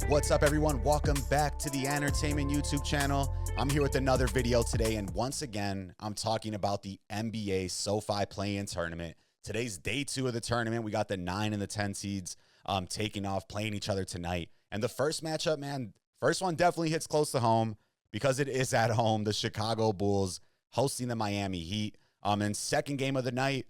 What's up, everyone? Welcome back to the Entertainment YouTube channel. I'm here with another video today, and once again, I'm talking about the NBA SoFi play-in tournament. Today's day 2 of the tournament. We got the 9 and the 10 seeds taking off, playing each other tonight. And the first matchup, man, first one definitely hits close to home because it is at home. The Chicago Bulls hosting the Miami Heat. And second game of the night,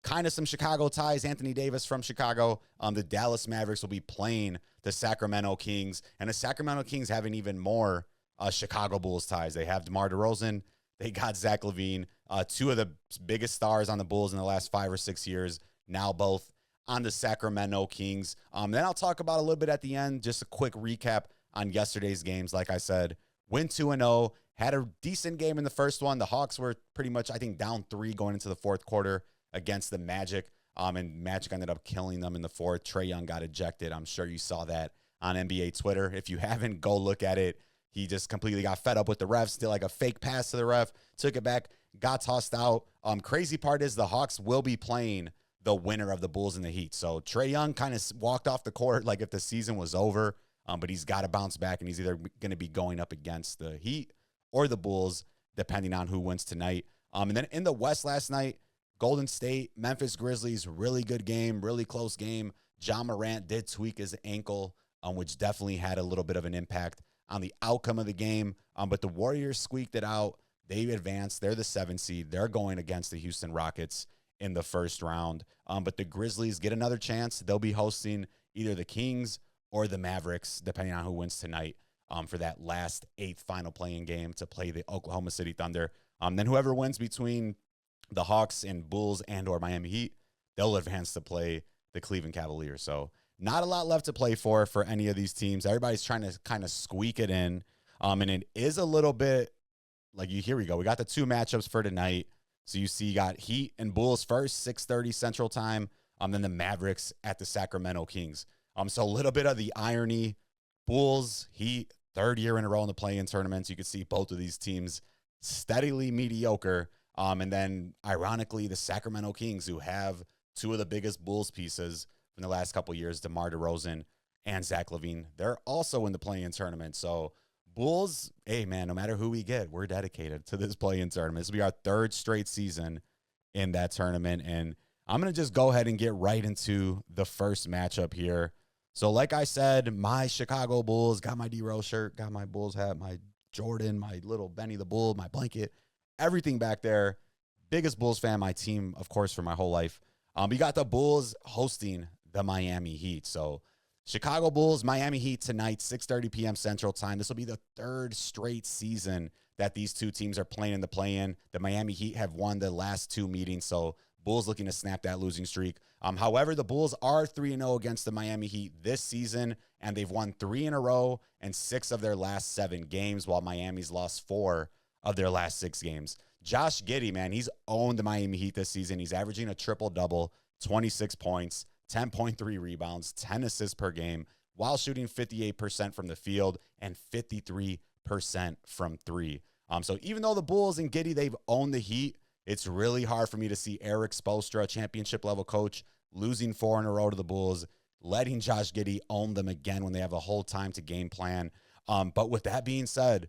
kind of some Chicago ties. Anthony Davis from Chicago. The Dallas Mavericks will be playing the Sacramento Kings. And the Sacramento Kings having even more Chicago Bulls ties. They have DeMar DeRozan. They got Zach LaVine. Two of the biggest stars on the Bulls in the last 5 or 6 years. Now both on the Sacramento Kings. Then I'll talk about a little bit at the end. Just a quick recap on yesterday's games. Like I said, went 2-0. Had a decent game in the first one. The Hawks were pretty much, I think, down 3 going into the fourth quarter against the Magic. And Magic ended up killing them in the fourth. Trae Young got ejected. I'm sure you saw that on NBA Twitter. If you haven't, go look at it. He just completely got fed up with the refs. Did like a fake pass to the ref. Took it back. Got tossed out. Crazy part is the Hawks will be playing the winner of the Bulls and the Heat. So Trae Young kind of walked off the court like if the season was over. But he's got to bounce back, and he's either going to be going up against the Heat or the Bulls, depending on who wins tonight. And then in the West last night, Golden State, Memphis Grizzlies, really good game, really close game. Ja Morant did tweak his ankle, which definitely had a little bit of an impact on the outcome of the game. But the Warriors squeaked it out. They advanced. They're the 7th seed. They're going against the Houston Rockets in the first round. But the Grizzlies get another chance. They'll be hosting either the Kings or the Mavericks, depending on who wins tonight, for that last 8th final playing game to play the Oklahoma City Thunder. Then whoever wins between the Hawks and Bulls and or Miami Heat, they'll advance to play the Cleveland Cavaliers. So not a lot left to play for any of these teams. Everybody's trying to kind of squeak it in. And it is a little bit like here we go. We got the 2 matchups for tonight. So you see you got Heat and Bulls first, 6:30 Central Time. Then the Mavericks at the Sacramento Kings. So a little bit of the irony. Bulls, Heat, 3rd year in a row in the play-in tournaments. You can see both of these teams steadily mediocre. And then, ironically, the Sacramento Kings, who have 2 of the biggest Bulls pieces from the last couple of years, DeMar DeRozan and Zach LaVine, they're also in the play-in tournament. So, Bulls, hey, man, no matter who we get, we're dedicated to this play-in tournament. This will be our 3rd straight season in that tournament. And I'm going to just go ahead and get right into the first matchup here. So, like I said, my Chicago Bulls, got my D-Rose shirt, got my Bulls hat, my Jordan, my little Benny the Bull, my blanket, everything back there. Biggest Bulls fan, my team, of course, for my whole life. We got the Bulls hosting the Miami Heat. So Chicago Bulls, Miami Heat tonight, 6:30 p.m. Central Time. This will be the 3rd straight season that these 2 teams are playing in the play-in. The Miami Heat have won the last 2 meetings, so Bulls looking to snap that losing streak. However, the Bulls are 3-0 against the Miami Heat this season, and they've won 3 in a row and 6 of their last 7 games, while Miami's lost 4 of their last 6 games. Josh Giddey, man, he's owned the Miami Heat this season. He's averaging a triple-double, 26 points, 10.3 rebounds, 10 assists per game, while shooting 58% from the field and 53% from 3. So even though the Bulls and Giddey, they've owned the Heat, it's really hard for me to see Erik Spoelstra, championship-level coach, losing 4 in a row to the Bulls, letting Josh Giddey own them again when they have a whole time to game plan. But with that being said,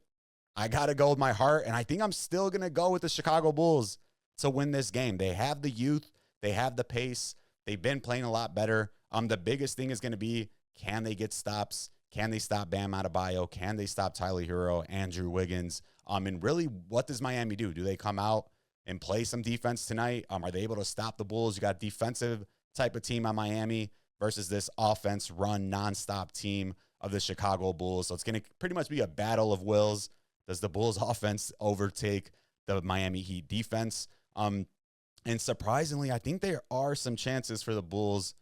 I got to go with my heart, and I think I'm still going to go with the Chicago Bulls to win this game. They have the youth. They have the pace. They've been playing a lot better. The biggest thing is going to be, can they get stops? Can they stop Bam Adebayo? Can they stop Tyler Hero, Andrew Wiggins? And really, what does Miami do? Do they come out and play some defense tonight? Are they able to stop the Bulls? You got defensive type of team on Miami versus this offense run nonstop team of the Chicago Bulls. So it's going to pretty much be a battle of wills. Does the Bulls offense overtake the Miami Heat defense? And surprisingly, I think there are some chances for the Bulls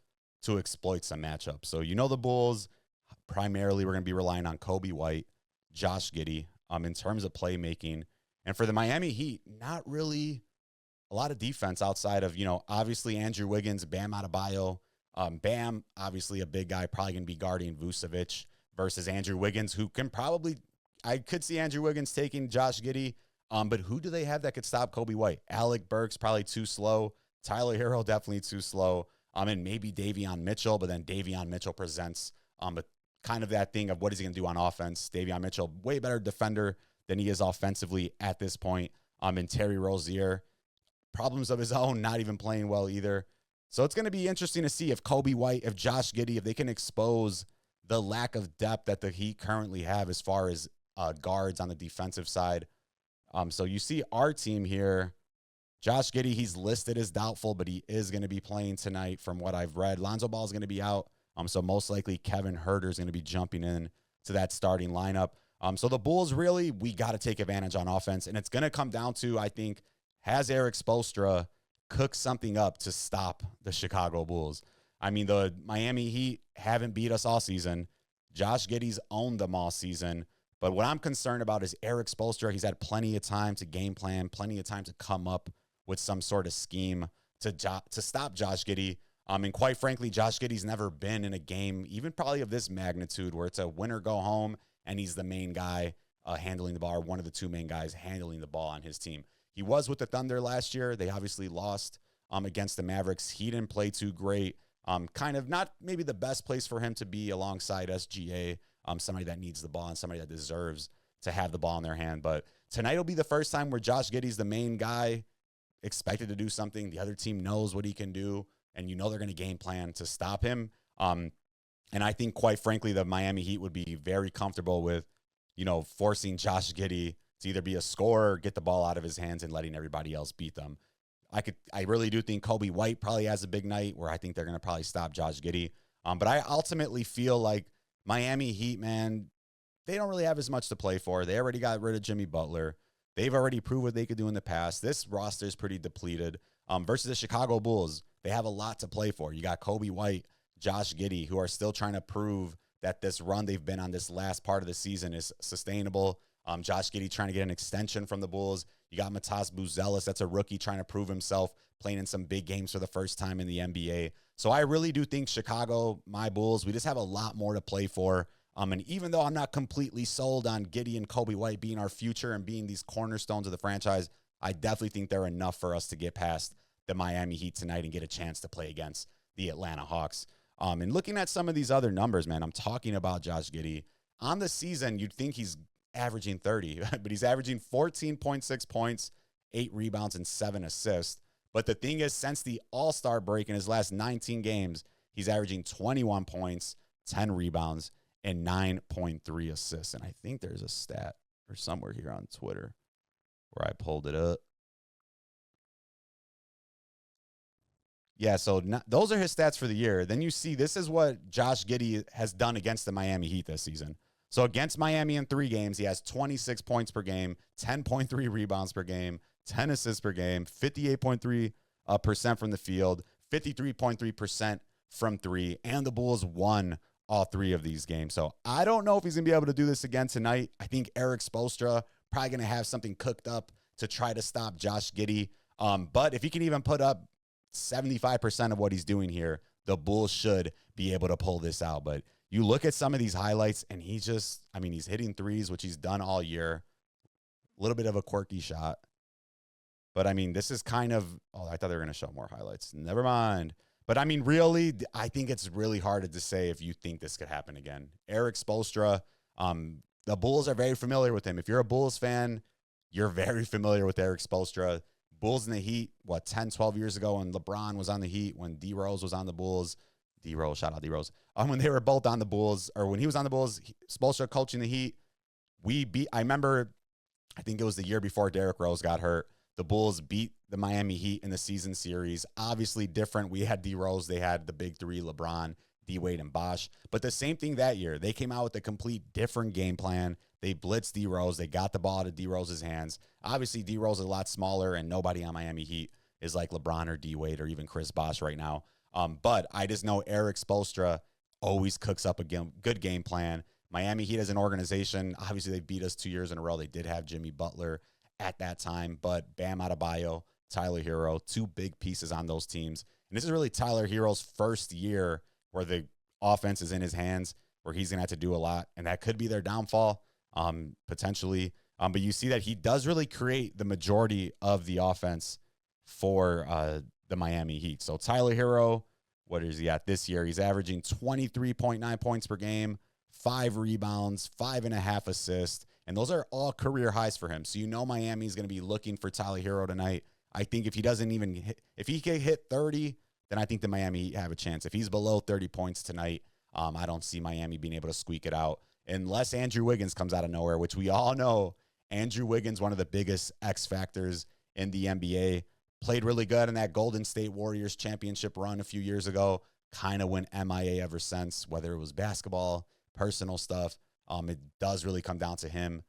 to exploit some matchups. So, the Bulls, primarily we're going to be relying on Kobe White, Josh Giddey, in terms of playmaking. And for the Miami Heat, not really a lot of defense outside of, obviously Andrew Wiggins, Bam Adebayo. Bam, obviously a big guy, probably going to be guarding Vucevic versus Andrew Wiggins, who can probably, I could see Andrew Wiggins taking Josh Giddey. But who do they have that could stop Kobe White? Alec Burks, probably too slow. Tyler Hero, definitely too slow. And maybe Davion Mitchell, but then Davion Mitchell presents a kind of that thing of what is he going to do on offense. Davion Mitchell, way better defender than he is offensively at this point. And Terry Rozier, problems of his own, not even playing well either. So it's going to be interesting to see if Kobe White, if Josh Giddey, if they can expose the lack of depth that the Heat currently have as far as guards on the defensive side. So you see our team here. Josh Giddey, he's listed as doubtful, but he is going to be playing tonight from what I've read. Lonzo Ball is going to be out. So most likely Kevin Huerter is going to be jumping in to that starting lineup. So the Bulls, really, we got to take advantage on offense. And it's going to come down to, I think, has Erik Spoelstra cooked something up to stop the Chicago Bulls? I mean, the Miami Heat haven't beat us all season. Josh Giddey's owned them all season. But what I'm concerned about is Erik Spoelstra. He's had plenty of time to game plan, plenty of time to come up with some sort of scheme to stop Josh Giddey. And quite frankly, Josh Giddey's never been in a game, even probably of this magnitude, where it's a win or go home, and he's the main guy handling the ball, or one of the two main guys handling the ball on his team. He was with the Thunder last year. They obviously lost against the Mavericks. He didn't play too great. Kind of not maybe the best place for him to be alongside SGA, somebody that needs the ball and somebody that deserves to have the ball in their hand. But tonight will be the first time where Josh Giddey's the main guy, expected to do something. The other team knows what he can do, and you know they're going to game plan to stop him. And I think, quite frankly, the Miami Heat would be very comfortable with, forcing Josh Giddey to either be a scorer, get the ball out of his hands, and letting everybody else beat them. I really do think Kobe White probably has a big night where I think they're going to probably stop Josh Giddey. But I ultimately feel like Miami Heat, man, they don't really have as much to play for. They already got rid of Jimmy Butler. They've already proved what they could do in the past. This roster is pretty depleted. Versus the Chicago Bulls, they have a lot to play for. You got Kobe White, Josh Giddey, who are still trying to prove that this run they've been on this last part of the season is sustainable. Josh Giddey trying to get an extension from the Bulls. You got Matas Buzelis, that's a rookie trying to prove himself, playing in some big games for the first time in the NBA. So I really do think Chicago, my Bulls, we just have a lot more to play for. And even though I'm not completely sold on Giddey and Kobe White being our future and being these cornerstones of the franchise, I definitely think they're enough for us to get past the Miami Heat tonight and get a chance to play against the Atlanta Hawks. And looking at some of these other numbers, man, I'm talking about Josh Giddey. On the season, you'd think he's averaging 30, but he's averaging 14.6 points, 8 rebounds, and 7 assists. But the thing is, since the All-Star break in his last 19 games, he's averaging 21 points, 10 rebounds, and 9.3 assists. And I think there's a stat or somewhere here on Twitter where I pulled it up. Yeah, so those are his stats for the year. Then you see this is what Josh Giddey has done against the Miami Heat this season. So against Miami in 3 games, he has 26 points per game, 10.3 rebounds per game, 10 assists per game, 58.3% from the field, 53.3% from 3, and the Bulls won all 3 of these games. So I don't know if he's going to be able to do this again tonight. I think Erik Spoelstra probably going to have something cooked up to try to stop Josh Giddey. But if he can even put up 75% of what he's doing here, the Bulls should be able to pull this out. But you look at some of these highlights, and he's hitting threes, which he's done all year. A little bit of a quirky shot. But, this is kind of, I thought they were going to show more highlights. Never mind. But, really, I think it's really hard to say if you think this could happen again. Erik Spoelstra, the Bulls are very familiar with him. If you're a Bulls fan, you're very familiar with Erik Spoelstra. Bulls and the Heat, 10, 12 years ago when LeBron was on the Heat, when D-Rose was on the Bulls. D-Rose, shout out D-Rose. When they were both on the Bulls, or when he was on the Bulls, Spoelstra coaching the Heat, I remember, I think it was the year before Derrick Rose got hurt, the Bulls beat the Miami Heat in the season series. Obviously different. We had D-Rose. They had the big 3, LeBron, D-Wade, and Bosh. But the same thing that year. They came out with a complete different game plan. They blitzed D-Rose. They got the ball out of D-Rose's hands. Obviously, D-Rose is a lot smaller, and nobody on Miami Heat is like LeBron or D-Wade or even Chris Bosh right now. But I just know Erik Spoelstra always cooks up a good game plan. Miami Heat as an organization, obviously they beat us 2 years in a row. They did have Jimmy Butler at that time, but Bam Adebayo, Tyler Hero, 2 big pieces on those teams. And this is really Tyler Hero's first year where the offense is in his hands, where he's going to have to do a lot, and that could be their downfall, potentially. But you see that he does really create the majority of the offense for the Miami Heat. So Tyler Hero, what is he at this year? He's averaging 23.9 points per game, 5 rebounds, 5.5 assists, and those are all career highs for him. So you know Miami's going to be looking for Tyler Hero tonight. I think if he doesn't even hit, if he can hit 30, then I think the Miami have a chance. If he's below 30 points tonight, I don't see Miami being able to squeak it out unless Andrew Wiggins comes out of nowhere, which we all know Andrew Wiggins, one of the biggest X factors in the NBA, played really good in that Golden State Warriors championship run a few years ago, kind of went MIA ever since, whether it was basketball, personal stuff. It does really come down to him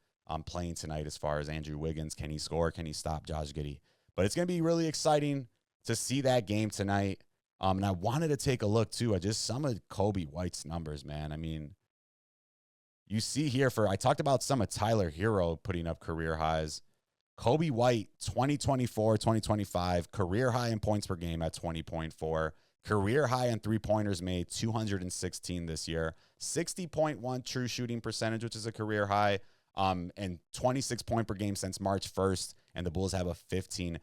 playing tonight as far as Andrew Wiggins. Can he score? Can he stop Josh Giddey? But it's going to be really exciting to see that game tonight. And I wanted to take a look, too, at just some of Kobe White's numbers, man. I mean, you see here I talked about some of Tyler Hero putting up career highs. Kobe White, 2024, 2025, career high in points per game at 20.4. Career high in three-pointers made, 216 this year. 60.1 true shooting percentage, which is a career high. And 26 point per game since March 1st. And the Bulls have a 15-6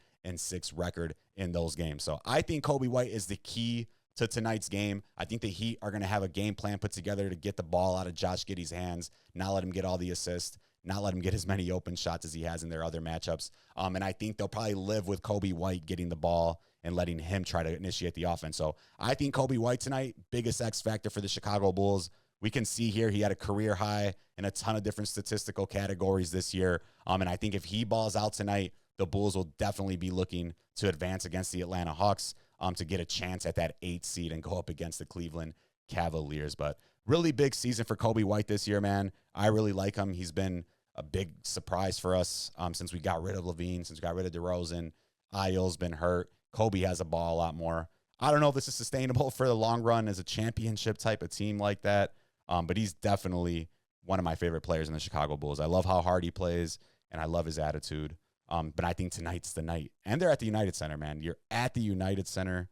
record in those games. So I think Kobe White is the key to tonight's game. I think the Heat are going to have a game plan put together to get the ball out of Josh Giddey's hands, not let him get all the assists, not let him get as many open shots as he has in their other matchups. And I think they'll probably live with Kobe White getting the ball and letting him try to initiate the offense. So I think Kobe White tonight, biggest X factor for the Chicago Bulls. We can see here he had a career high in a ton of different statistical categories this year. And I think if he balls out tonight, the Bulls will definitely be looking to advance against the Atlanta Hawks to get a chance at that 8th seed and go up against the Cleveland Cavaliers. But really big season for Kobe White this year, man. I really like him. He's been a big surprise for us since we got rid of Levine, since we got rid of DeRozan. Ayo's been hurt. Kobe has a ball a lot more. I don't know if this is sustainable for the long run as a championship type of team like that. But he's definitely one of my favorite players in the Chicago Bulls. I love how hard he plays, and I love his attitude. But I think tonight's the night. And they're at the United Center, man. You're at the United Center.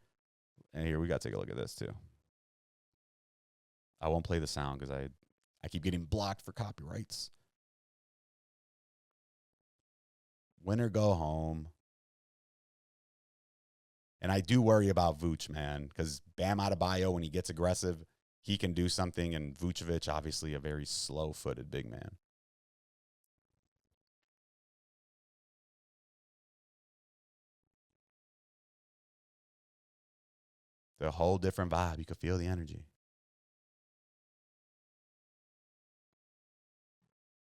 And here, we got to take a look at this, too. I won't play the sound because I keep getting blocked for copyrights. Win or go home. And I do worry about Vooch, man, because Bam Adebayo, when he gets aggressive, he can do something, and Vucevic, obviously a very slow-footed big man. The whole different vibe. You could feel the energy.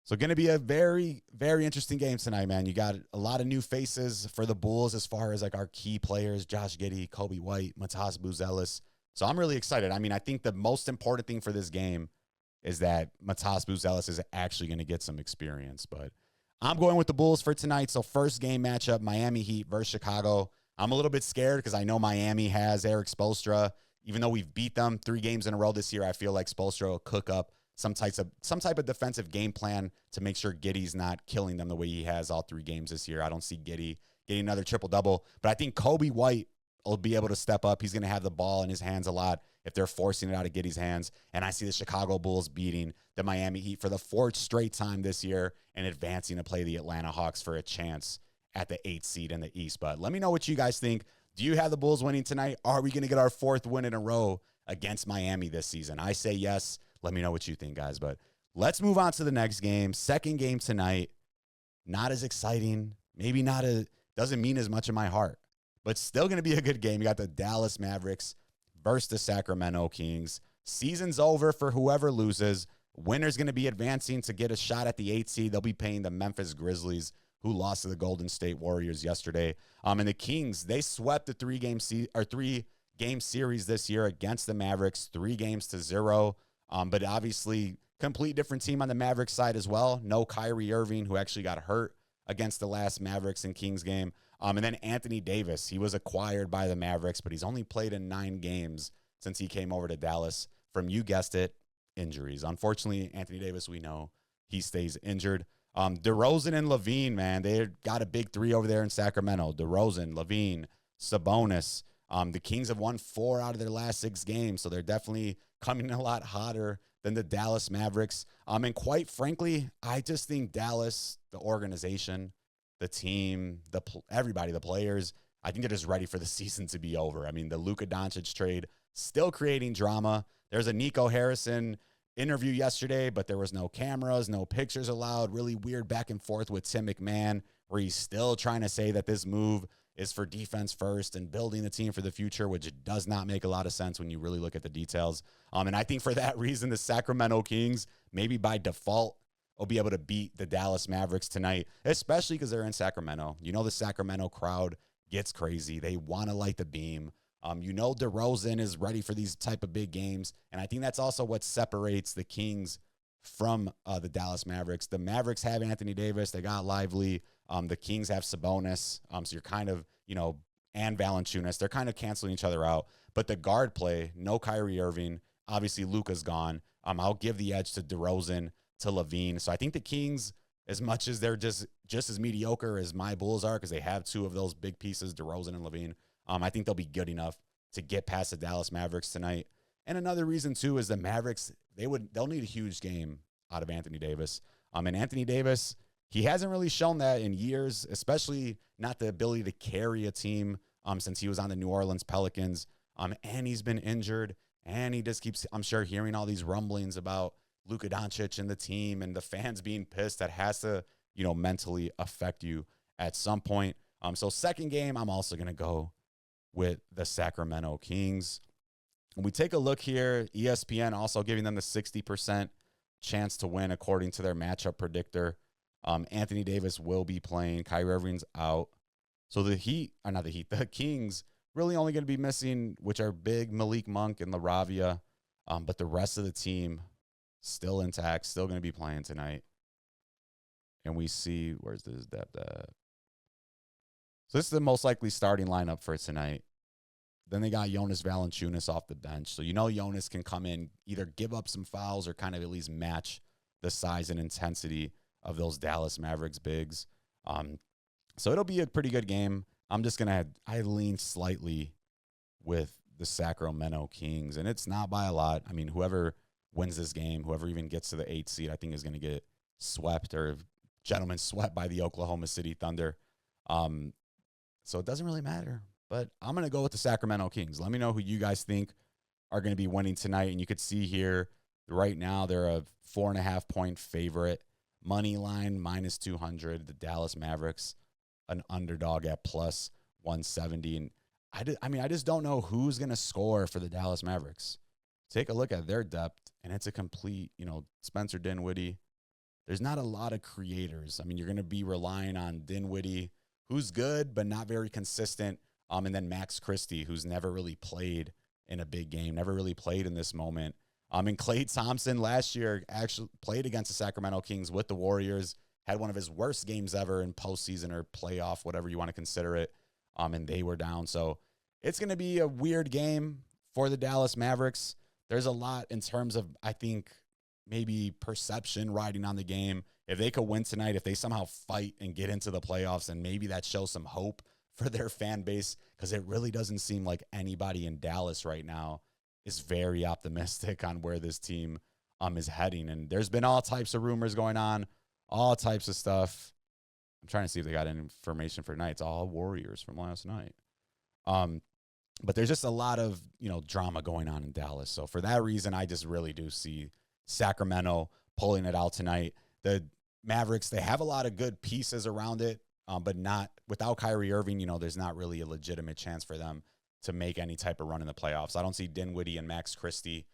So going to be a very, very interesting game tonight, man. You got a lot of new faces for the Bulls as far as like our key players, Josh Giddey, Kobe White, Matas Buzelis. So I'm really excited. I mean, I think the most important thing for this game is that Matas Buzelis is actually going to get some experience. But I'm going with the Bulls for tonight. So first game matchup, Miami Heat versus Chicago. I'm a little bit scared because I know Miami has Erik Spoelstra. Even though we've beat them 3 games in a row this year, I feel like Spoelstra will cook up some type of defensive game plan to make sure Giddey's not killing them the way he has all 3 games this year. I don't see Giddey getting another triple-double. But I think Kobe White will be able to step up. He's going to have the ball in his hands a lot if they're forcing it out of Giddey's hands. And I see the Chicago Bulls beating the Miami Heat for the 4th straight time this year and advancing to play the Atlanta Hawks for a chance at the 8th seed in the East. But let me know what you guys think. Do you have the Bulls winning tonight? Are we going to get our 4th win in a row against Miami this season? I say yes. Let me know what you think, guys. But let's move on to the next game. Second game tonight. Not as exciting. Maybe not doesn't mean as much in my heart. But still going to be a good game. You got the Dallas Mavericks versus the Sacramento Kings. Season's over for whoever loses. Winner's going to be advancing to get a shot at the 8th seed. They'll be paying the Memphis Grizzlies, who lost to the Golden State Warriors yesterday. And the Kings, they swept the 3-game series this year against the Mavericks, 3-0. But obviously, complete different team on the Mavericks side as well. No Kyrie Irving, who actually got hurt against the last Mavericks and Kings game. And then Anthony Davis, he was acquired by the Mavericks, but he's only played in 9 games since he came over to Dallas from, you guessed it, injuries. Unfortunately, Anthony Davis, we know he stays injured. DeRozan and Levine, man, they got a big 3 over there in Sacramento. DeRozan, Levine, Sabonis. The Kings have won 4 out of their last 6 games, so they're definitely coming in a lot hotter than the Dallas Mavericks. And quite frankly, I just think Dallas, the organization, the team, everybody, the players, I think they're just ready for the season to be over. I mean, the Luka Doncic trade still creating drama. There's a Nico Harrison interview yesterday, but there was no cameras, no pictures allowed. Really weird back and forth with Tim McMahon, where he's still trying to say that this move is for defense first and building the team for the future, which does not make a lot of sense when you really look at the details. And I think for that reason, the Sacramento Kings, maybe by default, will be able to beat the Dallas Mavericks tonight, especially because they're in Sacramento. You know, the Sacramento crowd gets crazy. They want to light the beam. You know, DeRozan is ready for these type of big games. And I think that's also what separates the Kings from the Dallas Mavericks. The Mavericks have Anthony Davis. They got Lively. The Kings have Sabonis. So you're kind of, you know, and Valanciunas. They're kind of canceling each other out. But the guard play, no Kyrie Irving. Obviously, Luka's gone. I'll give the edge to DeRozan, to Levine. So I think the Kings, as much as they're just as mediocre as my Bulls are, because they have two of those big pieces, DeRozan and Levine, I think they'll be good enough to get past the Dallas Mavericks tonight. And another reason, too, is the Mavericks, they'll need a huge game out of Anthony Davis. And Anthony Davis, he hasn't really shown that in years, especially not the ability to carry a team since he was on the New Orleans Pelicans. And he's been injured, and he just keeps, I'm sure, hearing all these rumblings about Luka Doncic and the team and the fans being pissed. That has to, you know, mentally affect you at some point. So second game, I'm also going to go with the Sacramento Kings. When we take a look here, ESPN also giving them the 60% chance to win according to their matchup predictor. Anthony Davis will be playing. Kyrie Irving's out. So the Kings really only going to be missing, which are big Malik Monk and LaRavia. But the rest of the team still intact, still going to be playing tonight. And we see, where's this depth at? So this is the most likely starting lineup for tonight. Then they got Jonas Valanciunas off the bench. So you know Jonas can come in, either give up some fouls or kind of at least match the size and intensity of those Dallas Mavericks bigs. So it'll be a pretty good game. I lean slightly with the Sacramento Kings, and it's not by a lot. I mean, whoever wins this game, whoever even gets to the 8th seed, I think is going to get swept or gentlemen swept by the Oklahoma City Thunder. So it doesn't really matter. But I'm going to go with the Sacramento Kings. Let me know who you guys think are going to be winning tonight. And you could see here, right now, they're a 4.5-point favorite. Money line, minus 200. The Dallas Mavericks, an underdog at plus 170. And I just don't know who's going to score for the Dallas Mavericks. Take a look at their depth, and it's a complete, Spencer Dinwiddie. There's not a lot of creators. I mean, you're going to be relying on Dinwiddie, who's good, but not very consistent. And then Max Christie, who's never really played in a big game, never really played in this moment. And Klay Thompson last year actually played against the Sacramento Kings with the Warriors, had one of his worst games ever in postseason or playoff, whatever you want to consider it. And they were down. So it's going to be a weird game for the Dallas Mavericks. There's a lot in terms of, I think, maybe perception riding on the game. If they could win tonight, if they somehow fight and get into the playoffs, and maybe that shows some hope for their fan base, because it really doesn't seem like anybody in Dallas right now is very optimistic on where this team is heading. And there's been all types of rumors going on, all types of stuff. I'm trying to see if they got any information for tonight. It's all Warriors from last night. But there's just a lot of, drama going on in Dallas. So for that reason, I just really do see Sacramento pulling it out tonight. The Mavericks, they have a lot of good pieces around it, but not without Kyrie Irving. There's not really a legitimate chance for them to make any type of run in the playoffs. I don't see Dinwiddie and Max Christie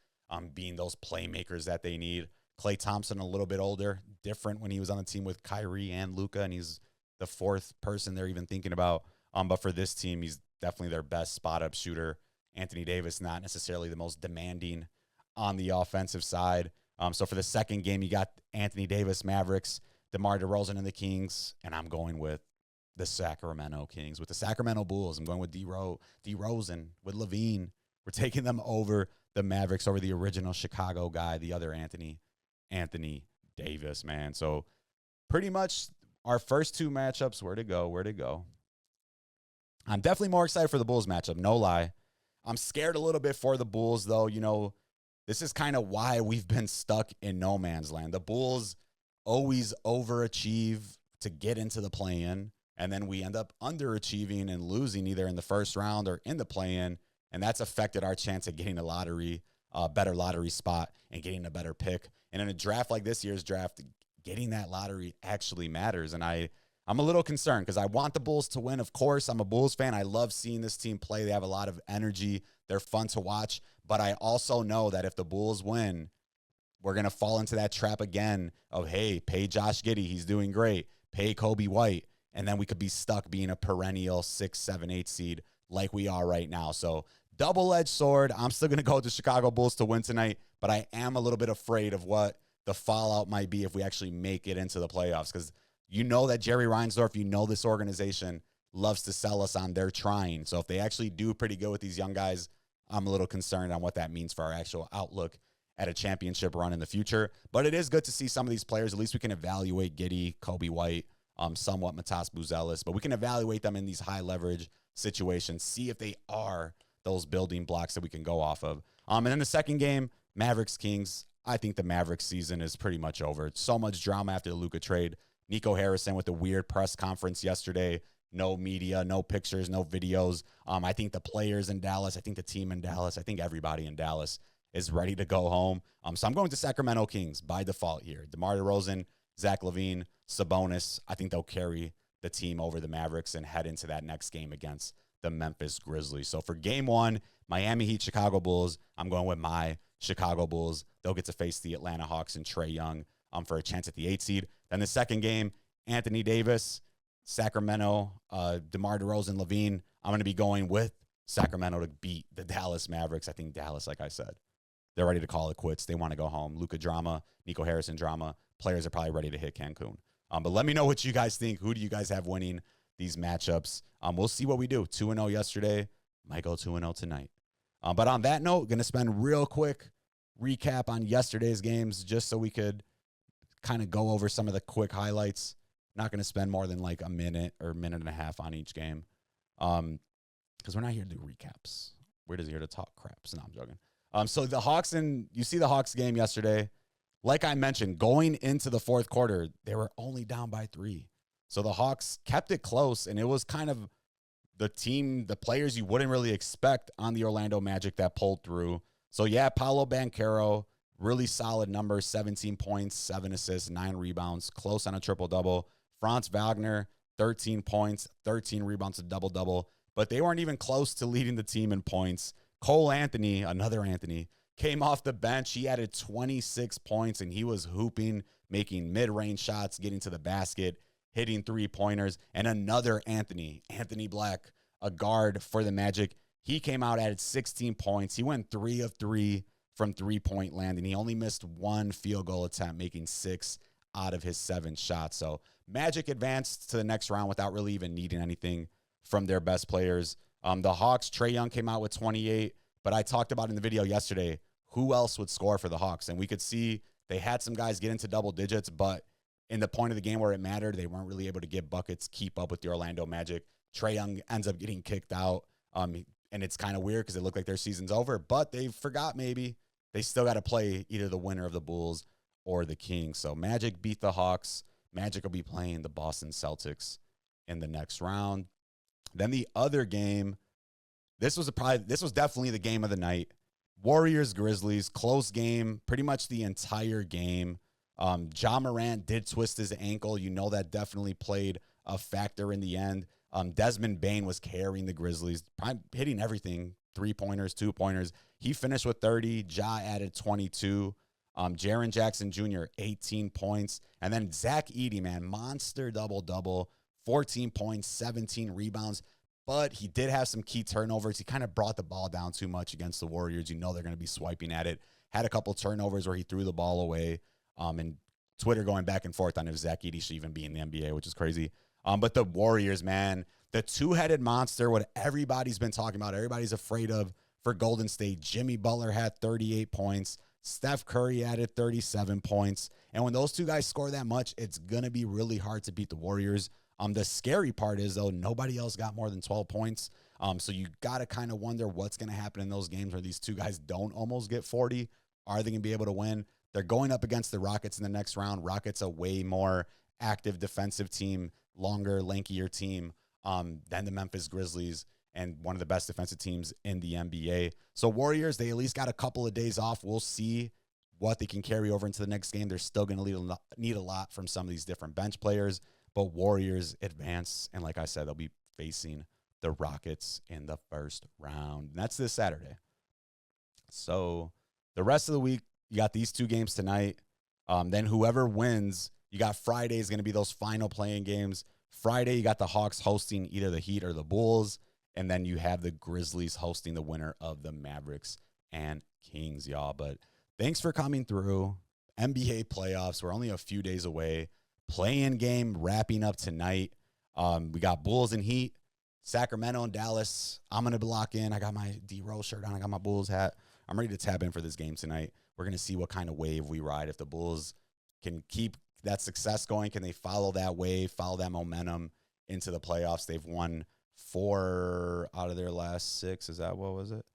being those playmakers that they need. Klay Thompson, a little bit older, different when he was on the team with Kyrie and Luka, and he's the fourth person they're even thinking about. But for this team, he's definitely their best spot-up shooter. Anthony Davis, not necessarily the most demanding on the offensive side. So for the second game, you got Anthony Davis, Mavericks, DeMar DeRozan and the Kings, and I'm going with the Sacramento Kings. With the Sacramento Bulls, I'm going with DeRozan, with Levine. We're taking them over the Mavericks, over the original Chicago guy, the other Anthony Davis, man. So pretty much our first two matchups, where to go. I'm definitely more excited for the Bulls matchup, no lie. I'm scared a little bit for the Bulls, though. This is kind of why we've been stuck in no man's land. The Bulls always overachieve to get into the play-in, and then we end up underachieving and losing either in the first round or in the play-in, and that's affected our chance of getting a lottery a better lottery spot and getting a better pick. And in a draft like this year's draft, getting that lottery actually matters. And I'm a little concerned because I want the Bulls to win. Of course, I'm a Bulls fan. I love seeing this team play. They have a lot of energy. They're fun to watch. But I also know that if the Bulls win, we're going to fall into that trap again of, hey, pay Josh Giddey. He's doing great. Pay Kobe White. And then we could be stuck being a perennial 6, 7, 8 seed like we are right now. So double-edged sword. I'm still going to go with the Chicago Bulls to win tonight, but I am a little bit afraid of what the fallout might be if we actually make it into the playoffs, because you know that Jerry Reinsdorf, you know this organization loves to sell us on they're trying. So if they actually do pretty good with these young guys, I'm a little concerned on what that means for our actual outlook at a championship run in the future. But it is good to see some of these players. At least we can evaluate Giddey, Kobe White, somewhat Matas Buzelis, but we can evaluate them in these high leverage situations, see if they are those building blocks that we can go off of. And then the second game, Mavericks Kings. I think the Mavericks season is pretty much over. It's so much drama after the Luka trade. Nico Harrison with the weird press conference yesterday. No media, no pictures, no videos. I think the players in Dallas, I think the team in Dallas, I think everybody in Dallas is ready to go home. So I'm going to Sacramento Kings by default here. DeMar DeRozan, Zach LaVine, Sabonis. I think they'll carry the team over the Mavericks and head into that next game against the Memphis Grizzlies. So for game one, Miami Heat, Chicago Bulls, I'm going with my Chicago Bulls. They'll get to face the Atlanta Hawks and Trae Young for a chance at the 8 seed. Then the second game, Anthony Davis, Sacramento, DeMar DeRozan, LaVine. I'm going to be going with Sacramento to beat the Dallas Mavericks. I think Dallas, like I said, they're ready to call it quits. They want to go home. Luka drama, Nico Harrison drama. Players are probably ready to hit Cancun. But let me know what you guys think. Who do you guys have winning these matchups? We'll see what we do. 2-0 yesterday. Might go 2-0 tonight. But on that note, going to spend real quick recap on yesterday's games just so we could kind of go over some of the quick highlights. Not going to spend more than like a minute or minute and a half on each game because we're not here to do recaps. We're just here to talk craps. No, I'm joking. So the Hawks, you see the Hawks game yesterday. Like I mentioned, going into the fourth quarter, they were only down by 3. So the Hawks kept it close, and it was kind of the team, the players you wouldn't really expect on the Orlando Magic that pulled through. So, yeah, Paolo Banchero, really solid numbers, 17 points, 7 assists, 9 rebounds, close on a triple-double. Franz Wagner, 13 points, 13 rebounds, a double-double. But they weren't even close to leading the team in points. Cole Anthony, another Anthony, came off the bench. He added 26 points, and he was hooping, making mid-range shots, getting to the basket, hitting three-pointers. And another Anthony Black, a guard for the Magic. He came out, added 16 points. He went 3 of 3 from three-point land, and he only missed 1 field goal attempt, making 6 out of his 7 shots. So Magic advanced to the next round without really even needing anything from their best players. The Hawks, Trae Young came out with 28. But I talked about in the video yesterday, who else would score for the Hawks? And we could see they had some guys get into double digits, but in the point of the game where it mattered, they weren't really able to get buckets, keep up with the Orlando Magic. Trae Young ends up getting kicked out. And it's kind of weird because it looked like their season's over, but they forgot maybe they still got to play either the winner of the Bulls or the Kings. So Magic beat the Hawks. Magic will be playing the Boston Celtics in the next round. Then the other game, this was definitely the game of the night. Warriors Grizzlies, close game, pretty much the entire game. Ja Morant did twist his ankle. You know that definitely played a factor in the end. Desmond Bane was carrying the Grizzlies, hitting everything, 3-pointers, 2-pointers. He finished with 30. Ja added 22. Jaren Jackson Jr., 18 points. And then Zach Edey, man, monster double-double, 14 points, 17 rebounds. But he did have some key turnovers. He kind of brought the ball down too much against the Warriors. You know they're going to be swiping at it. Had a couple turnovers where he threw the ball away. And Twitter going back and forth on if Zach Edey should even be in the NBA, which is crazy. But the Warriors, man, the two-headed monster, what everybody's been talking about, everybody's afraid of for Golden State. Jimmy Butler had 38 points. Steph Curry added 37 points. And when those two guys score that much, it's going to be really hard to beat the Warriors. The scary part is, though, nobody else got more than 12 points. So you got to kind of wonder what's going to happen in those games where these two guys don't almost get 40. Are they going to be able to win? They're going up against the Rockets in the next round. Rockets a way more active defensive team, longer, lankier team than the Memphis Grizzlies. and one of the best defensive teams in the NBA. So Warriors, they at least got a couple of days off. We'll see what they can carry over into the next game. They're still going to need a lot from some of these different bench players, but Warriors advance. And like I said, they'll be facing the Rockets in the first round. And that's this Saturday. So the rest of the week, you got these 2 games tonight. Then whoever wins, you got Friday is going to be those final playing games. Friday, you got the Hawks hosting either the Heat or the Bulls. And then you have the Grizzlies hosting the winner of the Mavericks and Kings, y'all. But thanks for coming through. NBA playoffs, we're only a few days away. Play-in game wrapping up tonight. We got Bulls and Heat, Sacramento and Dallas. I'm going to lock in. I got my D-Rose shirt on. I got my Bulls hat. I'm ready to tap in for this game tonight. We're going to see what kind of wave we ride. If the Bulls can keep that success going, can they follow that wave, follow that momentum into the playoffs? They've won 4 out of their last 6. Is that what was it?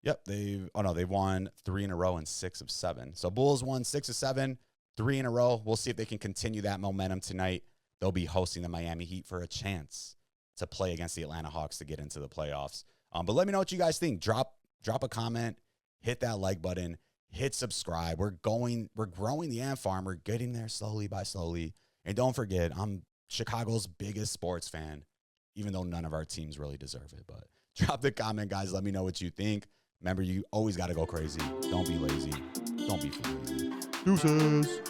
Yep, they've won 3 in a row and 6 of 7. So Bulls won 6 of 7, 3 in a row. We'll see if they can continue that momentum tonight. They'll be hosting the Miami Heat for a chance to play against the Atlanta Hawks to get into the playoffs. But let me know what you guys think. Drop a comment, hit that like button, hit subscribe. We're growing the Ant Farm. We're getting there slowly by slowly. And don't forget, I'm Chicago's biggest sports fan, even though none of our teams really deserve it. But drop the comment, guys. Let me know what you think. Remember, you always got to go crazy. Don't be lazy. Don't be lazy. Deuces.